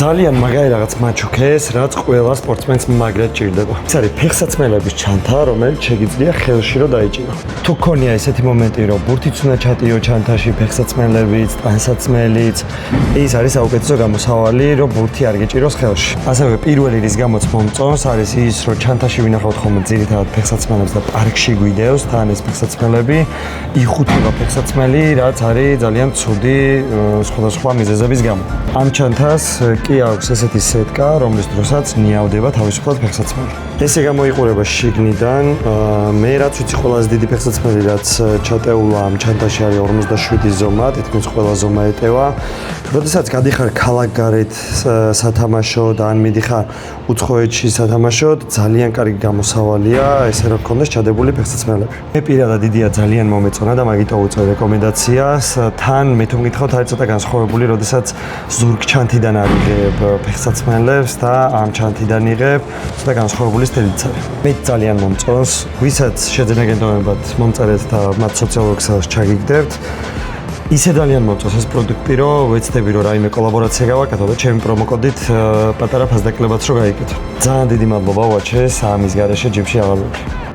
ძალიან მაგარი რაღაც მაჩუქეს, რაც ყველა სპორტსმენს მაგრად ჭირდება. ეს არის ფეხსაცმელების ჩანთა, რომელიც შეგიძლია ხელში რომ დაიჭირო. თუ გქონია ესეთი მომენტი, რომ ბურთიც უნდა ჩატიო ჩანთაში, ფეხსაცმელებიც, ტანსაცმელიც, ეს არის საუკეთესო გამოსავალი, რომ ბურთი არ გეჭიროს ხელში. ასევე პირველი რის გამოც მომწონს არის ის, რომ ჩანთაში ვინახავთ ხოლმე ძირითადად ფეხსაცმელებს და პარკში გვიდეოს თან ეს ფეხსაცმელები, იხუთება ფეხსაცმელი, რაც არის ძალიან ცუდი სხვადასხვა მიზეზების გამო. ამ ჩანთას კი აქვს ესეთი სეტკა, რომლის დროსაც ნიავდება თავისუფლად ფეხსაცმელი. ესე გამოიყურება შიგნიდან. მე რაც ვიცი ყველაზე დიდი ფეხსაცმელი, რაც ჩატეულა ამ ჩანთაში არის 57 ზომა, თითქმის ყველა ზომა ეტევა. როდესაც გადიხარ ქალაქგარეთ სათამაშოდ, ან მიდიხარ უცხოეთში სათამაშოდ, ძალიან კარგი გამოსავალია ესე რომ გქონდეს ჩადებული ფეხსაცმელები. მე პირადად იდეა ძალიან მომეწონა და მაგით უწევ რეკომენდაციას. თან მე თუ მგითხავთ არის ცოტა განსხვავებული, როდესაც ზურგ ჩანთიდან არიღებ ფეხსაცმელებს და ამ ჩანთიდან იღებ ცოტა განსხვავებული სტილიც არის. მე ძალიან მომწონს, ვისაც შეძენა გენდომებად მომწერეთ და მათ სოციალურ ქსელს ჩაგიგდებთ. ისე ძალიან მომწონს ეს პროდუქტი, რომ ვეცდები რომ რაიმე კოლაბორაცია გავაკეთო და ჩემი პრომოკოდით პატარა ფასდაკლებაც რო გაიგეთ. ძალიან დიდი მადლობა ვაჩეს ამის გარეშე ჯიბში აღარ ვიყავ.